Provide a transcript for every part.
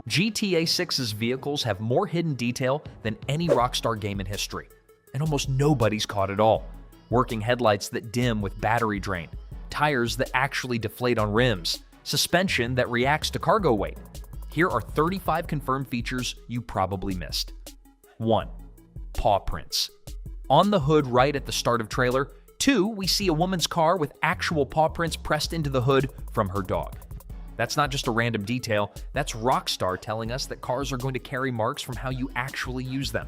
GTA 6's vehicles have more hidden detail than any Rockstar game in history, and almost nobody's caught it all. Working headlights that dim with battery drain, tires that actually deflate on rims, suspension that reacts to cargo weight. Here are 35 confirmed features you probably missed. 1. Paw prints. On the hood right at the start of trailer. 2. We see a woman's car with actual paw prints pressed into the hood from her dog. That's not just a random detail, that's Rockstar telling us that cars are going to carry marks from how you actually use them.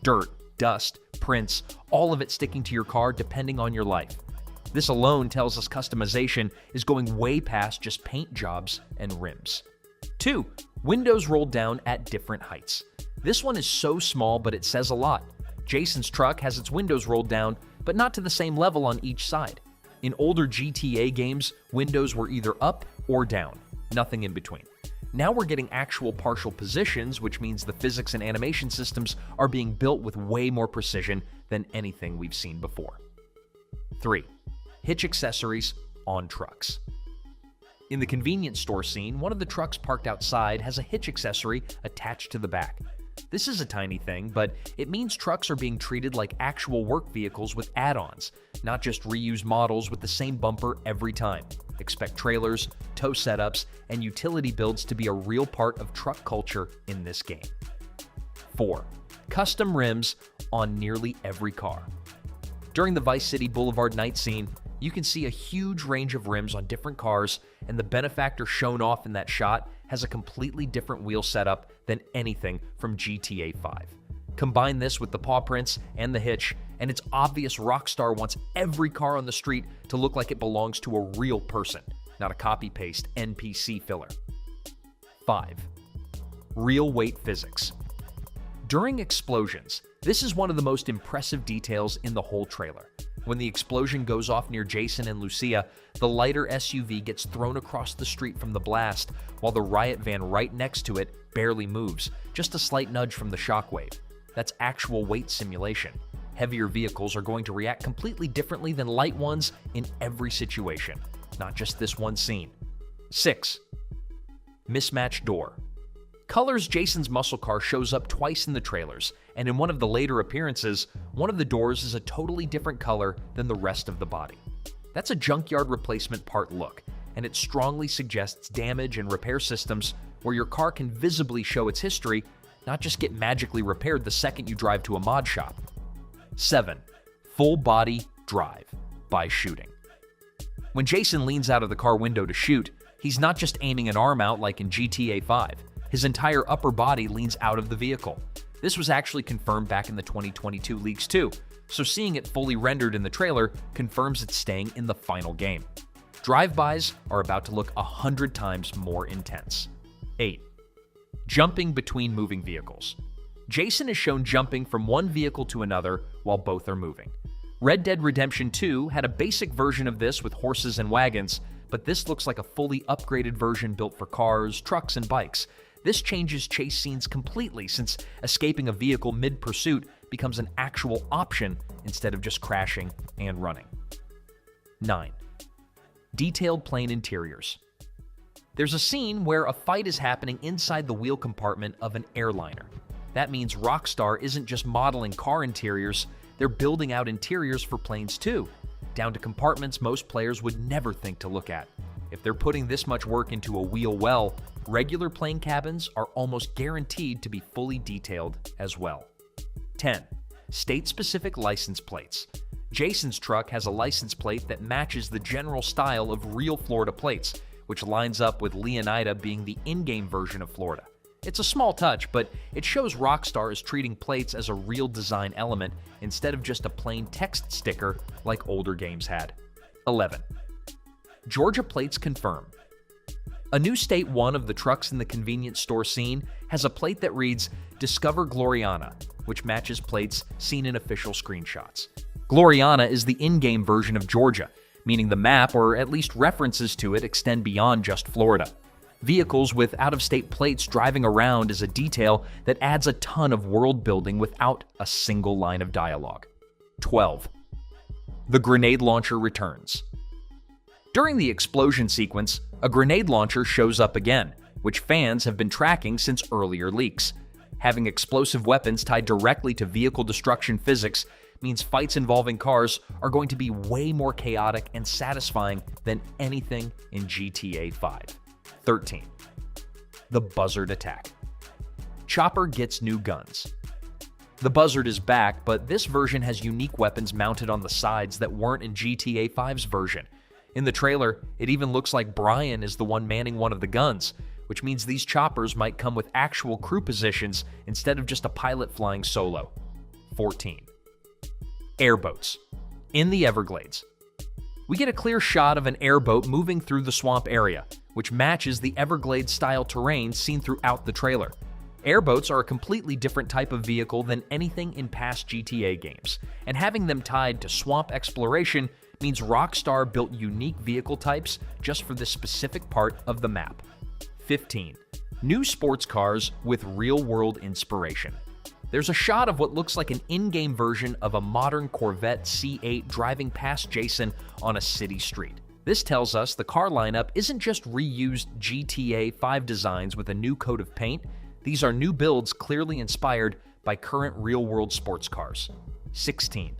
Dirt, dust, prints, all of it sticking to your car depending on your life. This alone tells us customization is going way past just paint jobs and rims. 2. Windows rolled down at different heights. This one is so small, but it says a lot. Jason's truck has its windows rolled down, but not to the same level on each side. In older GTA games, windows were either up or down, nothing in between. Now we're getting actual partial positions, which means the physics and animation systems are being built with way more precision than anything we've seen before. 3. Hitch accessories on trucks. In the convenience store scene, one of the trucks parked outside has a hitch accessory attached to the back. This is a tiny thing, but it means trucks are being treated like actual work vehicles with add-ons, not just reused models with the same bumper every time. Expect trailers, tow setups, and utility builds to be a real part of truck culture in this game. 4. Custom rims on nearly every car. During the Vice City Boulevard night scene, you can see a huge range of rims on different cars, and the benefactor shown off in that shot has a completely different wheel setup than anything from GTA 5. Combine this with the paw prints and the hitch, and it's obvious Rockstar wants every car on the street to look like it belongs to a real person, not a copy-paste NPC filler. 5. Real weight physics. During explosions, this is one of the most impressive details in the whole trailer. When the explosion goes off near Jason and Lucia, the lighter SUV gets thrown across the street from the blast, while the riot van right next to it barely moves, just a slight nudge from the shockwave. That's actual weight simulation. Heavier vehicles are going to react completely differently than light ones in every situation, not just this one scene. 6. Mismatched door. Colors Jason's muscle car shows up twice in the trailers, and in one of the later appearances, one of the doors is a totally different color than the rest of the body. That's a junkyard replacement part look, and it strongly suggests damage and repair systems where your car can visibly show its history, not just get magically repaired the second you drive to a mod shop. 7. Full body drive by shooting. When Jason leans out of the car window to shoot, he's not just aiming an arm out like in GTA 5. His entire upper body leans out of the vehicle. This was actually confirmed back in the 2022 leaks too, so seeing it fully rendered in the trailer confirms it's staying in the final game. Drive-bys are about to look 100 times more intense. 8. Jumping between moving vehicles. Jason is shown jumping from one vehicle to another while both are moving. Red Dead Redemption 2 had a basic version of this with horses and wagons, but this looks like a fully upgraded version built for cars, trucks, and bikes. This changes chase scenes completely since escaping a vehicle mid-pursuit becomes an actual option instead of just crashing and running. 9. Detailed plane interiors. There's a scene where a fight is happening inside the wheel compartment of an airliner. That means Rockstar isn't just modeling car interiors, they're building out interiors for planes too, down to compartments most players would never think to look at. If they're putting this much work into a wheel well, regular plane cabins are almost guaranteed to be fully detailed as well. 10. State-specific license plates. Jason's truck has a license plate that matches the general style of real Florida plates, which lines up with Leonida being the in-game version of Florida. It's a small touch, but it shows Rockstar is treating plates as a real design element instead of just a plain text sticker like older games had. 11. Georgia plates confirm. A new State 1 of the trucks in the convenience store scene has a plate that reads Discover Gloriana, which matches plates seen in official screenshots. Gloriana is the in-game version of Georgia, meaning the map, or at least references to it, extend beyond just Florida. Vehicles with out-of-state plates driving around is a detail that adds a ton of world building without a single line of dialogue. 12. The grenade launcher returns. During the explosion sequence, a grenade launcher shows up again, which fans have been tracking since earlier leaks. Having explosive weapons tied directly to vehicle destruction physics means fights involving cars are going to be way more chaotic and satisfying than anything in GTA 5. 13. The Buzzard Attack. Chopper gets new guns. The Buzzard is back, but this version has unique weapons mounted on the sides that weren't in GTA 5's version. In the trailer, it even looks like Brian is the one manning one of the guns, which means these choppers might come with actual crew positions instead of just a pilot flying solo. 14. Airboats. In the Everglades. We get a clear shot of an airboat moving through the swamp area, which matches the Everglades-style terrain seen throughout the trailer. Airboats are a completely different type of vehicle than anything in past GTA games, and having them tied to swamp exploration means Rockstar built unique vehicle types just for this specific part of the map. 15. New sports cars with real-world inspiration. There's a shot of what looks like an in-game version of a modern Corvette C8 driving past Jason on a city street. This tells us the car lineup isn't just reused GTA 5 designs with a new coat of paint. These are new builds clearly inspired by current real-world sports cars. 16.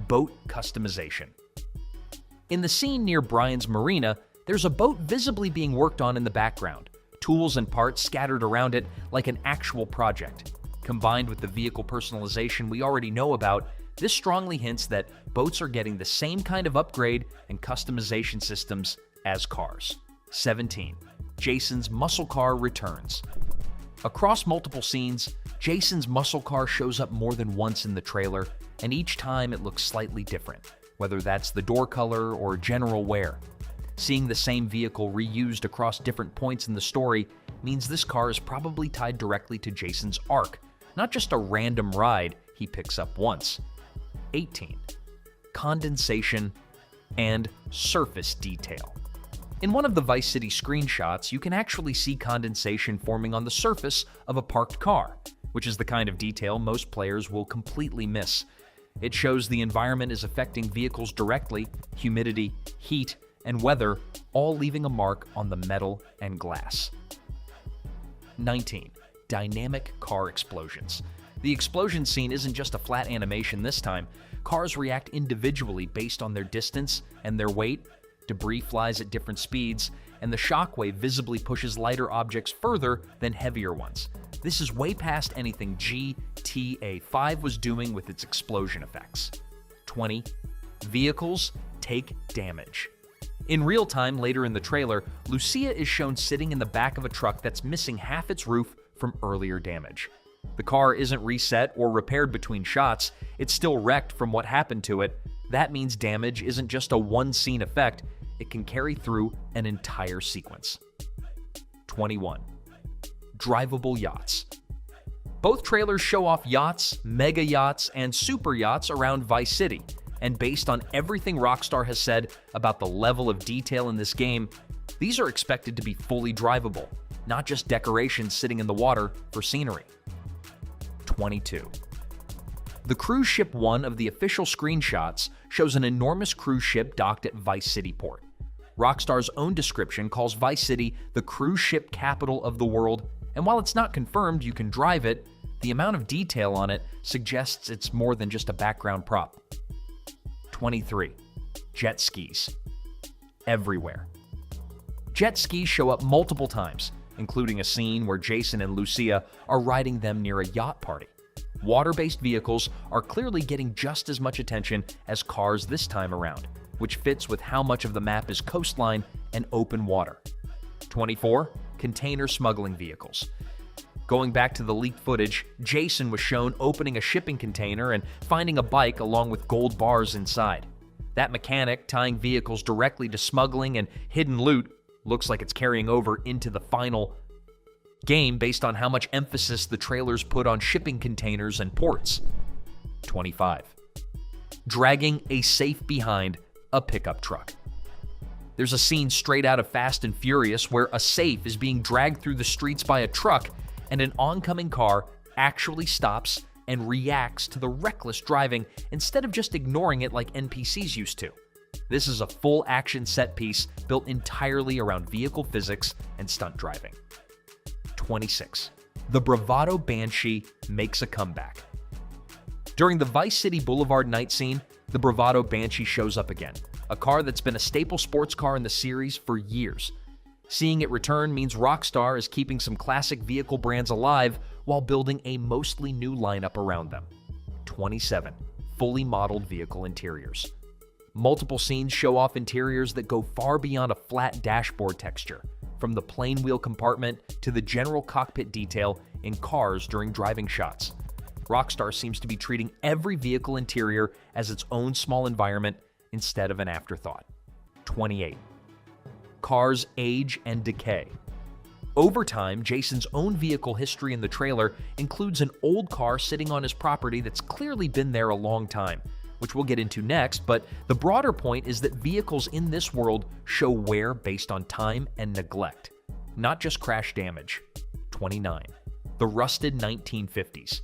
Boat customization. In the scene near Brian's marina, there's a boat visibly being worked on in the background, tools and parts scattered around it like an actual project. Combined with the vehicle personalization we already know about, this strongly hints that boats are getting the same kind of upgrade and customization systems as cars. 17. Jason's muscle car returns. Across multiple scenes, Jason's muscle car shows up more than once in the trailer, and each time it looks slightly different, whether that's the door color or general wear. Seeing the same vehicle reused across different points in the story means this car is probably tied directly to Jason's arc, not just a random ride he picks up once. 18. Condensation and surface detail. In one of the Vice City screenshots, you can actually see condensation forming on the surface of a parked car, which is the kind of detail most players will completely miss. It shows the environment is affecting vehicles directly, humidity, heat, and weather, all leaving a mark on the metal and glass. 19. Dynamic car explosions. The explosion scene isn't just a flat animation this time. Cars react individually based on their distance and their weight. Debris flies at different speeds, and the shockwave visibly pushes lighter objects further than heavier ones. This is way past anything GTA 5 was doing with its explosion effects. 20. Vehicles take damage. In real time, later in the trailer, Lucia is shown sitting in the back of a truck that's missing half its roof from earlier damage. The car isn't reset or repaired between shots, it's still wrecked from what happened to it. That means damage isn't just a one-scene effect, it can carry through an entire sequence. 21. Drivable yachts. Both trailers show off yachts, mega yachts, and super yachts around Vice City, and based on everything Rockstar has said about the level of detail in this game, these are expected to be fully drivable, not just decorations sitting in the water for scenery. 22. The cruise ship one of the official screenshots shows an enormous cruise ship docked at Vice City Port. Rockstar's own description calls Vice City the cruise ship capital of the world, and while it's not confirmed you can drive it, the amount of detail on it suggests it's more than just a background prop. 23. Jet skis. Everywhere. Jet skis show up multiple times, including a scene where Jason and Lucia are riding them near a yacht party. Water-based vehicles are clearly getting just as much attention as cars this time around, which fits with how much of the map is coastline and open water. 24. Container smuggling vehicles. Going back to the leaked footage, Jason was shown opening a shipping container and finding a bike along with gold bars inside. That mechanic tying vehicles directly to smuggling and hidden loot looks like it's carrying over into the final game based on how much emphasis the trailers put on shipping containers and ports. 25. Dragging a safe behind a pickup truck. There's a scene straight out of Fast and Furious where a safe is being dragged through the streets by a truck and an oncoming car actually stops and reacts to the reckless driving instead of just ignoring it like NPCs used to. This is a full action set piece built entirely around vehicle physics and stunt driving. 26. The Bravado Banshee makes a comeback. During the Vice City Boulevard night scene, the Bravado Banshee shows up again, a car that's been a staple sports car in the series for years. Seeing it return means Rockstar is keeping some classic vehicle brands alive while building a mostly new lineup around them. 27. Fully modeled vehicle interiors. Multiple scenes show off interiors that go far beyond a flat dashboard texture, from the plain wheel compartment to the general cockpit detail in cars during driving shots. Rockstar seems to be treating every vehicle interior as its own small environment instead of an afterthought. 28. Cars age and decay. Over time, Jason's own vehicle history in the trailer includes an old car sitting on his property that's clearly been there a long time, which we'll get into next, but the broader point is that vehicles in this world show wear based on time and neglect, not just crash damage. 29. The rusted 1950s.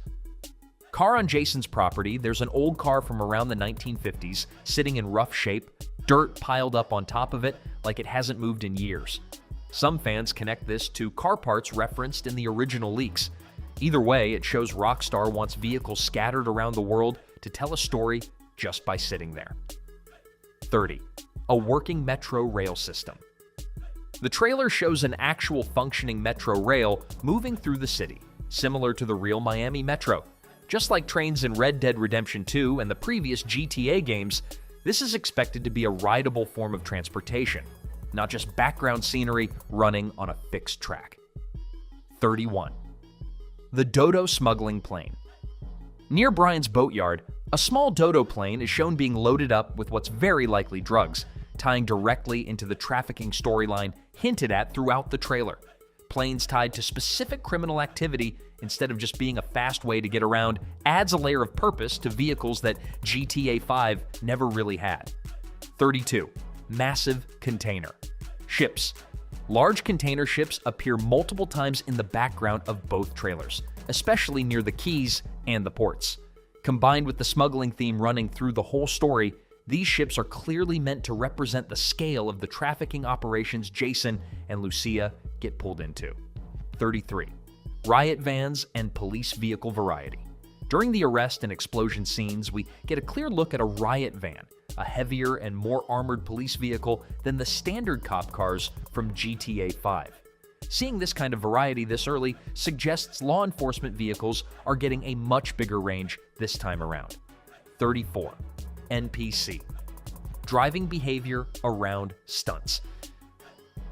Car on Jason's property, there's an old car from around the 1950s sitting in rough shape, dirt piled up on top of it like it hasn't moved in years. Some fans connect this to car parts referenced in the original leaks. Either way, it shows Rockstar wants vehicles scattered around the world to tell a story just by sitting there. 30. A working metro rail system. The trailer shows an actual functioning metro rail moving through the city, similar to the real Miami Metro. Just like trains in Red Dead Redemption 2 and the previous GTA games, this is expected to be a rideable form of transportation, not just background scenery running on a fixed track. 31. The Dodo smuggling plane. Near Brian's boatyard, a small Dodo plane is shown being loaded up with what's very likely drugs, tying directly into the trafficking storyline hinted at throughout the trailer. Planes tied to specific criminal activity instead of just being a fast way to get around adds a layer of purpose to vehicles that GTA 5 never really had. 32. Massive container. Ships. Large container ships appear multiple times in the background of both trailers, especially near the quays and the ports. Combined with the smuggling theme running through the whole story, these ships are clearly meant to represent the scale of the trafficking operations Jason and Lucia get pulled into. 33. Riot vans and police vehicle variety. During the arrest and explosion scenes, we get a clear look at a riot van, a heavier and more armored police vehicle than the standard cop cars from GTA 5. Seeing this kind of variety this early suggests law enforcement vehicles are getting a much bigger range this time around. 34. NPC. Driving behavior around stunts.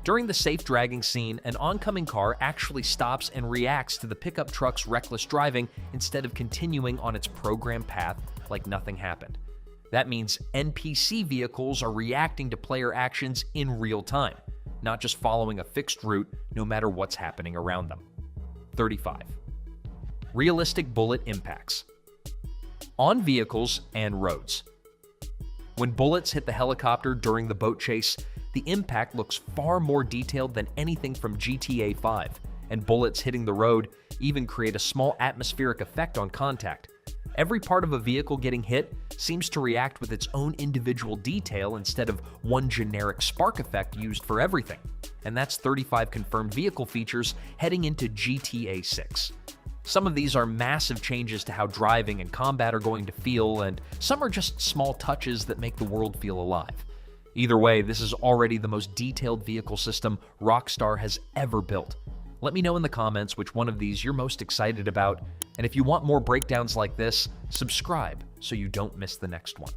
During the safe dragging scene, an oncoming car actually stops and reacts to the pickup truck's reckless driving instead of continuing on its programmed path like nothing happened. That means NPC vehicles are reacting to player actions in real time, not just following a fixed route no matter what's happening around them. 35. Realistic bullet impacts. On vehicles and roads. When bullets hit the helicopter during the boat chase, the impact looks far more detailed than anything from GTA 5, and bullets hitting the road even create a small atmospheric effect on contact. Every part of a vehicle getting hit seems to react with its own individual detail instead of one generic spark effect used for everything. And that's 35 confirmed vehicle features heading into GTA 6. Some of these are massive changes to how driving and combat are going to feel, and some are just small touches that make the world feel alive. Either way, this is already the most detailed vehicle system Rockstar has ever built. Let me know in the comments which one of these you're most excited about, and if you want more breakdowns like this, subscribe so you don't miss the next one.